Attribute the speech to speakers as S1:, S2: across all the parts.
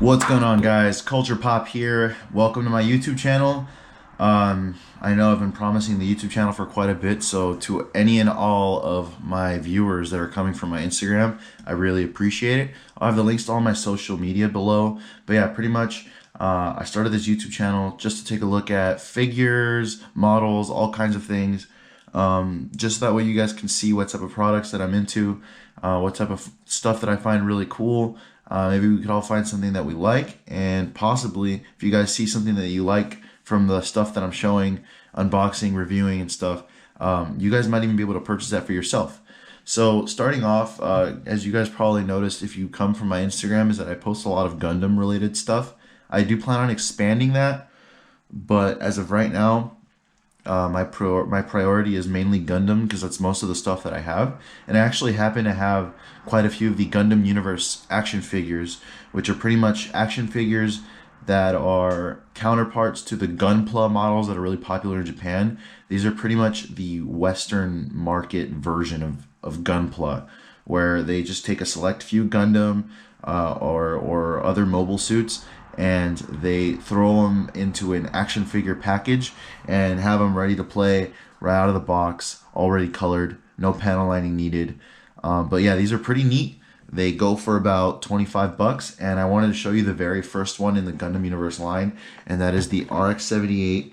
S1: What's going on, guys? CulturePOP here. Welcome to my YouTube channel. I know I've been promising the YouTube channel for quite a bit, so to any and all of my viewers that are coming from my Instagram, I really appreciate it. I'll have the links to all my social media below. But yeah, pretty much I started this YouTube channel just to take a look at figures, models, all kinds of things. Just that way you guys can see what type of products that I'm into, what type of stuff that I find really cool. Maybe we could all find something that we like, and possibly if you guys see something that you like from the stuff that I'm showing, unboxing, reviewing, and stuff, you guys might even be able to purchase that for yourself. So starting off, as you guys probably noticed if you come from my Instagram, is that I post a lot of Gundam related stuff. I do plan on expanding that, but as of right now, my priority is mainly Gundam because that's most of the stuff that I have. And I actually happen to have quite a few of the Gundam Universe action figures, which are pretty much action figures that are counterparts to the Gunpla models that are really popular in Japan. These are pretty much the Western market version of Gunpla, where they just take a select few Gundam or other mobile suits, and they throw them into an action figure package and have them ready to play right out of the box, already colored, no panel lining needed. But yeah, these are pretty neat. They go for about 25 bucks, and I wanted to show you the very first one in the Gundam Universe line, and that is the RX-78-2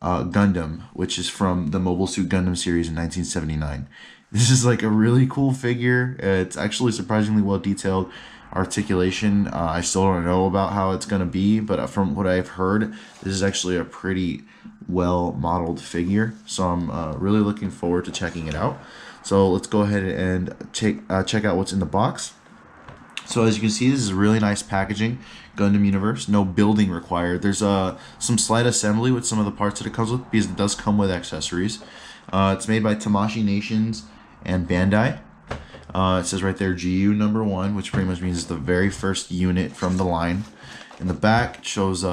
S1: Gundam, which is from the Mobile Suit Gundam series in 1979. This is like a really cool figure. It's actually surprisingly well detailed. Articulation, I still don't know about how it's going to be, but from what I've heard, this is actually a pretty well modeled figure, so I'm really looking forward to checking it out. So let's go ahead and check out what's in the box. So as you can see, this is really nice packaging. Gundam Universe, no building required. There's some slight assembly with some of the parts that it comes with, because it does come with accessories. It's made by Tamashii Nations and Bandai. It says right there GU number 1, which pretty much means it's the very first unit from the line. In the back, it shows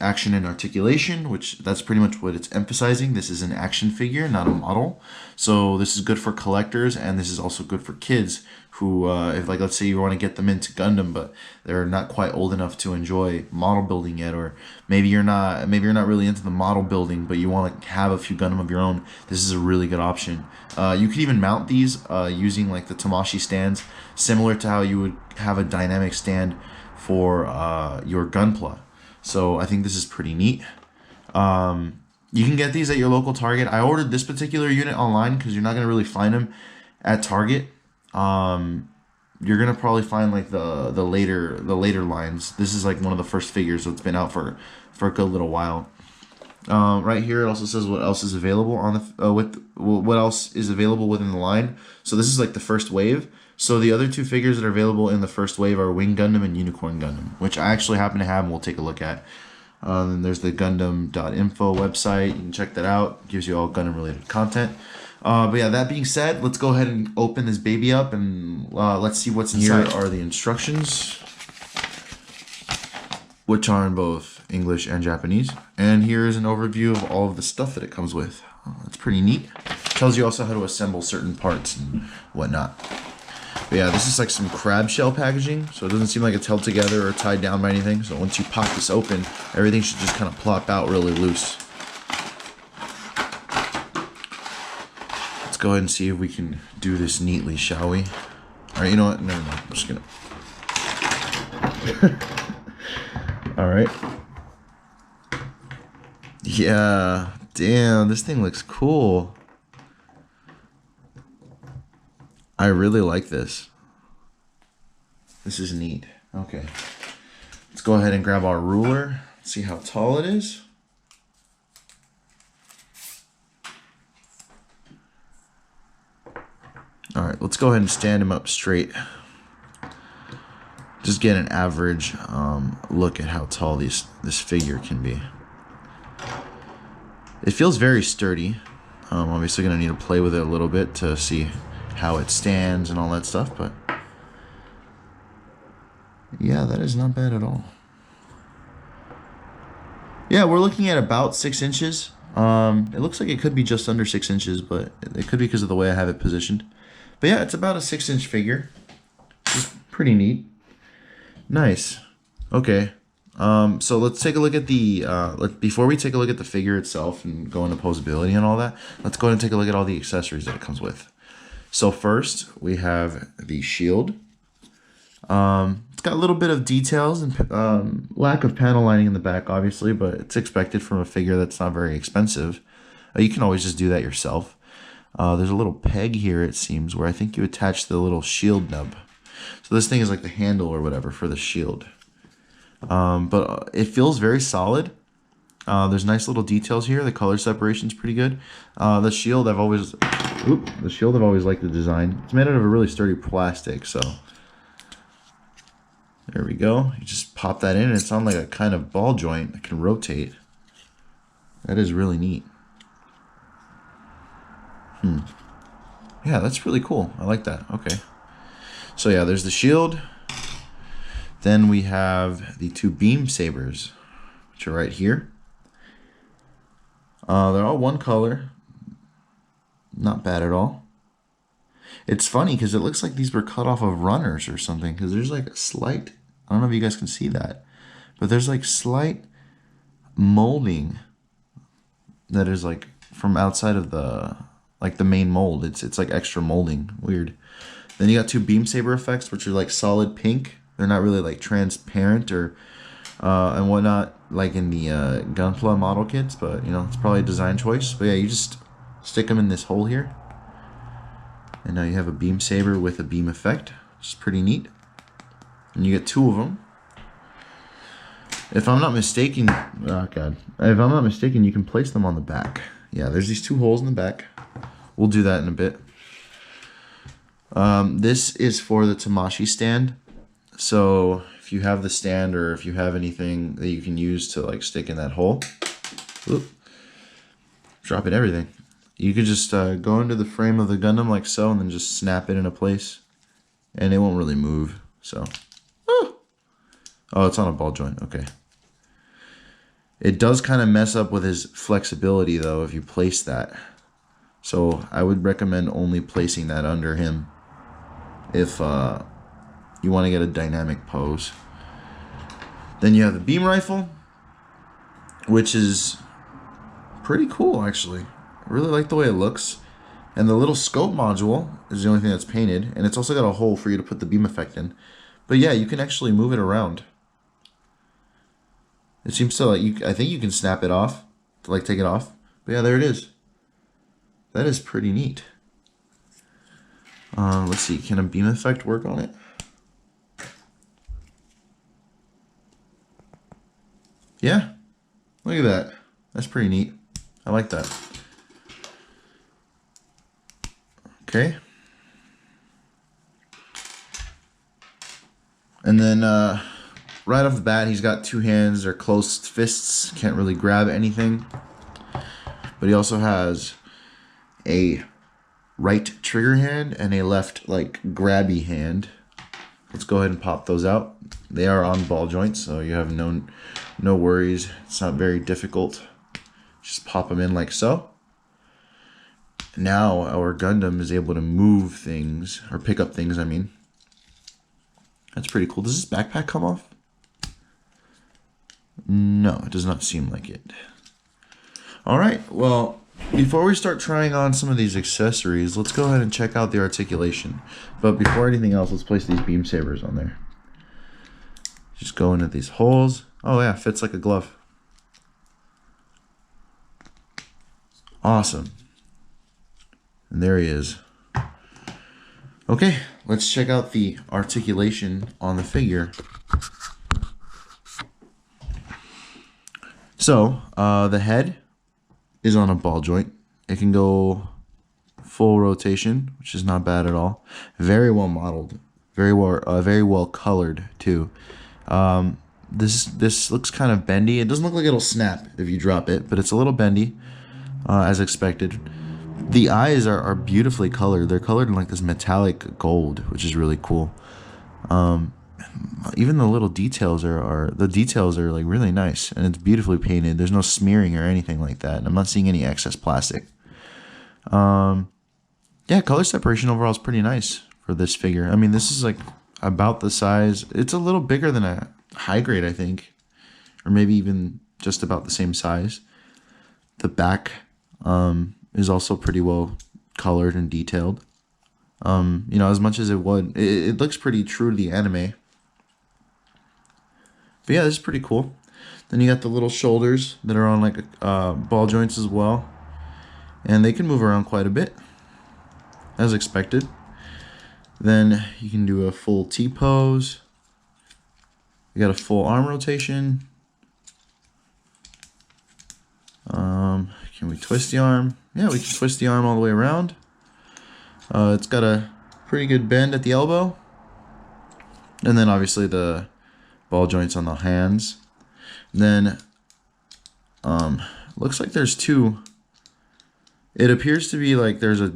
S1: action and articulation, which that's pretty much what it's emphasizing. This is an action figure, not a model. So this is good for collectors, and this is also good for kids who, if like let's say you want to get them into Gundam, but they're not quite old enough to enjoy model building yet, or maybe you're not really into the model building, but you want to have a few Gundam of your own. This is a really good option. You could even mount these using like the Tamashii stands, similar to how you would have a dynamic stand for your Gunpla. So I think this is pretty neat. You can get these at your local Target. I ordered this particular unit online because you're not gonna really find them at Target. You're gonna probably find like the later lines. This is like one of the first figures that's been out for a good little while. Right here it also says what else is available on the what else is available within the line. So this is like the first wave. So the other two figures that are available in the first wave are Wing Gundam and Unicorn Gundam, which I actually happen to have and we'll take a look at. And there's the Gundam.info website. You can check that out. It gives you all Gundam related content. But yeah, that being said, let's go ahead and open this baby up, and let's see what's inside. Here are the instructions, which are in both English and Japanese. And here is an overview of all of the stuff that it comes with. It's pretty neat. Tells you also how to assemble certain parts and whatnot. But yeah, this is like some crab shell packaging, so it doesn't seem like it's held together or tied down by anything. So once you pop this open, everything should just kind of plop out really loose. Let's go ahead and see if we can do this neatly, shall we? Alright, you know what? Never mind. I'm just gonna... Alright. Yeah, damn, this thing looks cool. I really like this. This is neat. Okay. Let's go ahead and grab our ruler. See how tall it is. Alright, let's go ahead and stand him up straight. Just get an average look at how tall this figure can be. It feels very sturdy. Obviously gonna need to play with it a little bit to see how it stands and all that stuff, but yeah, that is not bad at all. Yeah, we're looking at about 6 inches. It looks like it could be just under 6 inches, but it could be because of the way I have it positioned. But yeah, it's about a 6-inch figure. It's pretty neat. Nice. Okay. So let's take a look at the before we take a look at the figure itself and go into posability and all that, let's go ahead and take a look at all the accessories that it comes with. So first we have the shield. It's got a little bit of details and lack of panel lining in the back, obviously, but it's expected from a figure that's not very expensive. You can always just do that yourself. There's a little peg here, it seems, where I think you attach the little shield nub. So this thing is like the handle or whatever for the shield. But it feels very solid. There's nice little details here. The color separation's pretty good. The shield I've always liked the design. It's made out of a really sturdy plastic, so there we go. You just pop that in and it's on like a kind of ball joint that can rotate. That is really neat. Yeah, that's really cool. I like that. Okay. So yeah, there's the shield. Then we have the two beam sabers, which are right here. They're all one color. Not bad at all. It's funny because it looks like these were cut off of runners or something, because there's like a slight, I don't know if you guys can see that, but there's like slight molding that is like from outside of the main mold. It's like extra molding. Weird. Then you got two beam saber effects, which are like solid pink. They're not really like transparent or and whatnot like in the Gunpla model kits, but you know, it's probably a design choice. But yeah, you just stick them in this hole here, and now you have a beam saber with a beam effect, which is pretty neat. And you get two of them. If I'm not mistaken, oh god, if I'm not mistaken, you can place them on the back. Yeah, there's these two holes in the back. We'll do that in a bit. This is for the Tamashi stand. So if you have the stand or if you have anything that you can use to like stick in that hole, whoop, dropping everything. You could just go into the frame of the Gundam like so and then just snap it into place and it won't really move. So, oh, it's on a ball joint. Okay. It does kind of mess up with his flexibility though if you place that. So I would recommend only placing that under him if you want to get a dynamic pose. Then you have the beam rifle, which is pretty cool actually. I really like the way it looks. And the little scope module is the only thing that's painted, and it's also got a hole for you to put the beam effect in. But yeah, you can actually move it around. It seems to like I think you can snap it off to like take it off. But yeah, there it is. That is pretty neat. Let's see, can a beam effect work on it? Yeah, look at that. That's pretty neat. I like that. Okay. And then right off the bat, he's got two hands. They're closed fists. Can't really grab anything. But he also has a right trigger hand and a left like grabby hand. Let's go ahead and pop those out. They are on ball joints, so you have no worries. It's not very difficult. Just pop them in like so. Now our Gundam is able to move things, or pick up things, I mean. That's pretty cool. Does this backpack come off? No, it does not seem like it. Alright, well, before we start trying on some of these accessories, let's go ahead and check out the articulation. But before anything else, let's place these beam sabers on there. Just go into these holes. Oh yeah, fits like a glove. Awesome. And there he is. Okay, let's check out the articulation on the figure. So, the head is on a ball joint. It can go full rotation, which is not bad at all. Very well modeled, very well colored too. This looks kind of bendy. It doesn't look like it'll snap if you drop it, but it's a little bendy, as expected. The eyes are beautifully colored. They're colored in like this metallic gold, which is really cool. Even the little details are like really nice, and it's beautifully painted. There's no smearing or anything like that, and I'm not seeing any excess plastic. Yeah, color separation overall is pretty nice for this figure. I mean, this is like about the size. It's a little bigger than a high grade, I think, or maybe even just about the same size. The back is also pretty well colored and detailed. You know, as much as it looks pretty true to the anime. But yeah, this is pretty cool. Then you got the little shoulders that are on like ball joints as well. And they can move around quite a bit, as expected. Then you can do a full T-pose. You got a full arm rotation. Can we twist the arm? Yeah, we can twist the arm all the way around. It's got a pretty good bend at the elbow. And then obviously the ball joints on the hands. Then looks like there's two. It appears to be like there's a,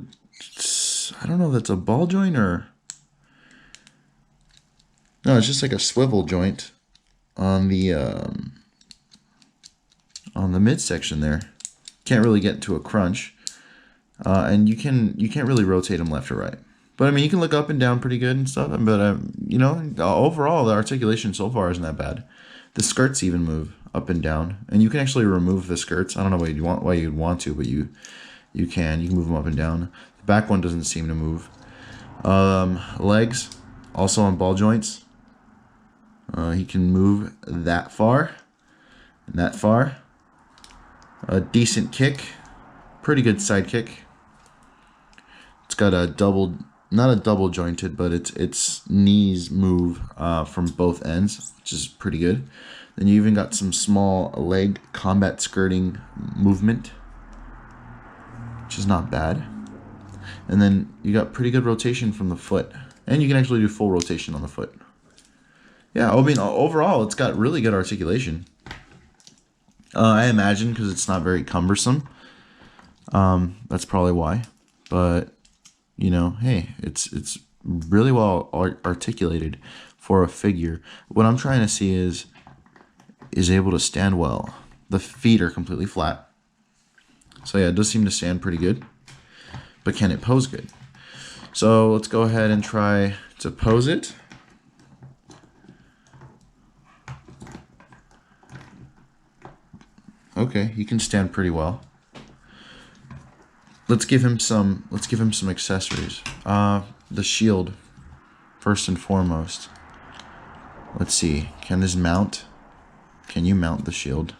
S1: I don't know if that's a ball joint or, no, it's just like a swivel joint on the midsection there. Can't really get into a crunch, and you can't really rotate them left or right. But I mean, you can look up and down pretty good and stuff. But you know, overall the articulation so far isn't that bad. The skirts even move up and down, and you can actually remove the skirts. I don't know why you'd want to, but you can move them up and down. The back one doesn't seem to move. Legs also on ball joints. He can move that far and that far. A decent kick, pretty good side kick. It's got a not a double jointed, but its knees move from both ends, which is pretty good. Then you even got some small leg combat skirting movement, which is not bad. And then you got pretty good rotation from the foot, and you can actually do full rotation on the foot. Yeah, I mean, overall, it's got really good articulation. I imagine because it's not very cumbersome. That's probably why. But, you know, hey, it's really well articulated for a figure. What I'm trying to see is able to stand well. The feet are completely flat. So yeah, it does seem to stand pretty good. But can it pose good? So let's go ahead and try to pose it. Okay, he can stand pretty well. Let's give him some accessories. The shield, first and foremost. Let's see. Can this mount? Can you mount the shield?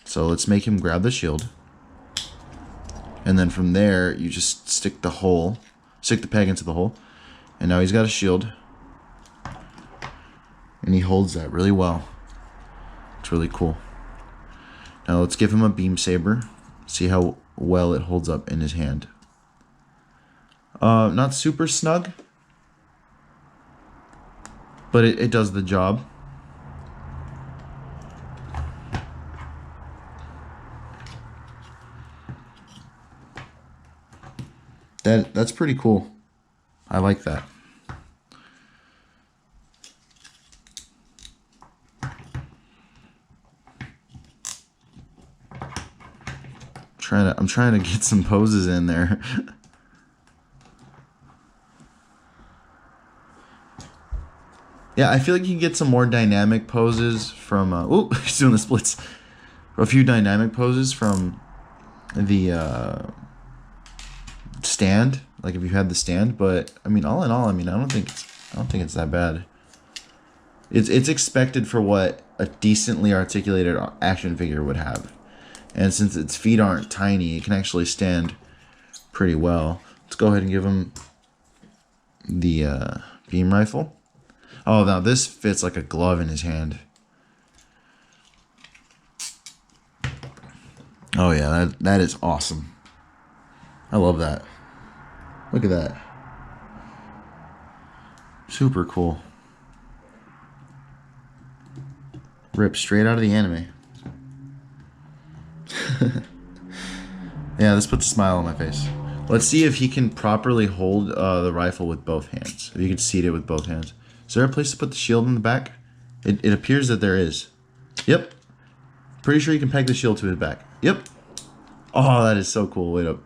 S1: So let's make him grab the shield. And then from there, you just stick the peg into the hole. And now he's got a shield. And he holds that really well. It's really cool. Now let's give him a beam saber. See how well it holds up in his hand. Not super snug, but it does the job. That's pretty cool. I like that. I'm trying to get some poses in there. Yeah, I feel like you can get some more dynamic poses from oh, he's doing the splits. A few dynamic poses from the stand, like if you had the stand, but I mean all in all, I don't think it's that bad. It's expected for what a decently articulated action figure would have. And since its feet aren't tiny, it can actually stand pretty well. Let's go ahead and give him the beam rifle. Oh, now this fits like a glove in his hand. Oh yeah, that is awesome. I love that. Look at that. Super cool. Ripped straight out of the anime. Yeah, this puts a smile on my face. Let's see if he can properly hold the rifle with both hands. If you can seat it with both hands. Is there a place to put the shield in the back? It appears that there is. Yep. Pretty sure you can peg the shield to his back. Yep. Oh, that is so cool. Wait up.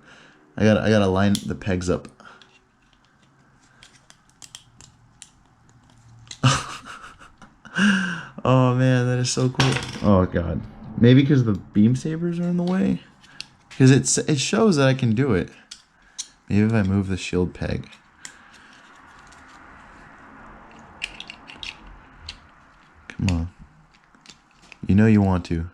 S1: I gotta line the pegs up. is so cool. Oh god. Maybe because the beam sabers are in the way? Because it shows that I can do it. Maybe if I move the shield peg. Come on. You know you want to.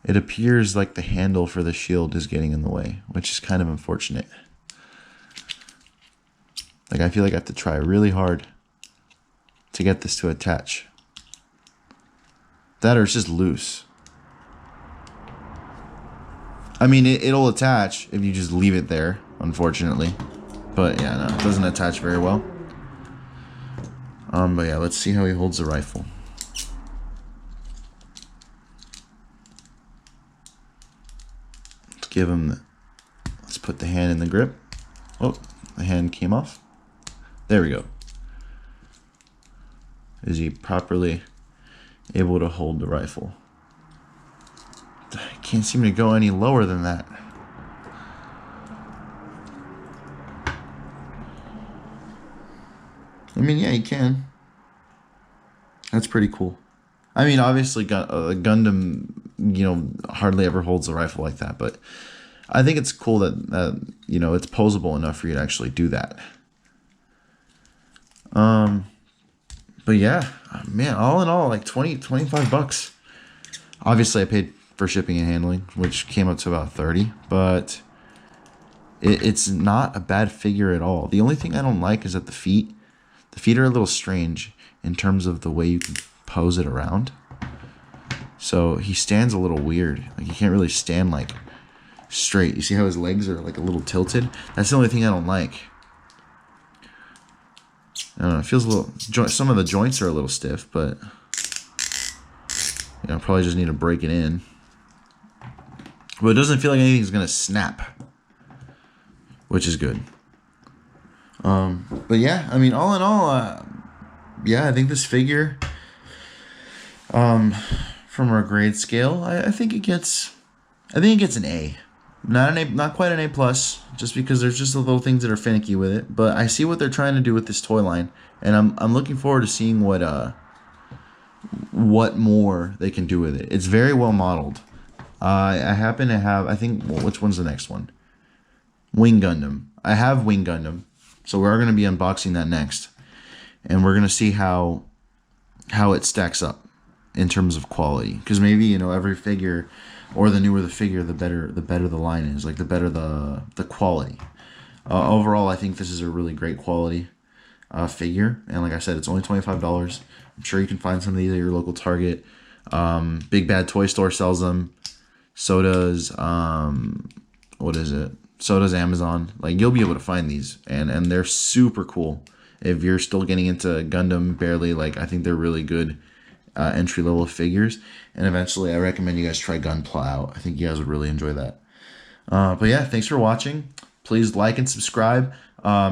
S1: It appears like the handle for the shield is getting in the way, which is kind of unfortunate. Like, I feel like I have to try really hard to get this to attach. That or it's just loose. I mean, it'll attach if you just leave it there, unfortunately. But yeah, no, it doesn't attach very well. But yeah, let's see how he holds the rifle. Let's give him let's put the hand in the grip. Oh, the hand came off. There we go. Is he properly able to hold the rifle? I can't seem to go any lower than that. I mean, yeah, you can. That's pretty cool. I mean, obviously, Gundam, you know, hardly ever holds a rifle like that, but I think it's cool that, you know, it's posable enough for you to actually do that. But yeah, man, all in all, like 25 bucks. Obviously, I paid for shipping and handling, which came up to about 30, but it's not a bad figure at all. The only thing I don't like is that the feet are a little strange in terms of the way you can pose it around. So he stands a little weird. Like, he can't really stand like straight. You see how his legs are like a little tilted? That's the only thing I don't like. I don't know, it feels a little, some of the joints are a little stiff, but you know, probably just need to break it in. But it doesn't feel like anything's gonna snap, which is good. But yeah, I mean, all in all, yeah, I think this figure, from our grade scale, I think it gets an A. Not quite an A plus, just because there's just the little things that are finicky with it. But I see what they're trying to do with this toy line, and I'm looking forward to seeing what more they can do with it. It's very well modeled. I happen to have, I think, well, which one's the next one? Wing Gundam. I have Wing Gundam, so we're going to be unboxing that next, and we're going to see how it stacks up in terms of quality. Because maybe, you know, every figure, or the newer the figure, the better the line is. Like, the better the quality. Overall, I think this is a really great quality figure, and like I said, it's only $25. I'm sure you can find some of these at your local Target. Big Bad Toy Store sells them. So does what is it? So does Amazon. Like, you'll be able to find these, and they're super cool. If you're still getting into Gundam barely, like, I think they're really good entry level figures. And eventually, I recommend you guys try Gunpla out. I think you guys would really enjoy that. But yeah, thanks for watching. Please like and subscribe.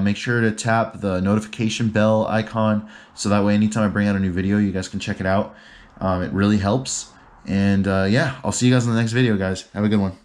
S1: Make sure to tap the notification bell icon, so that way anytime I bring out a new video, you guys can check it out. It really helps. And yeah, I'll see you guys in the next video, guys. Have a good one.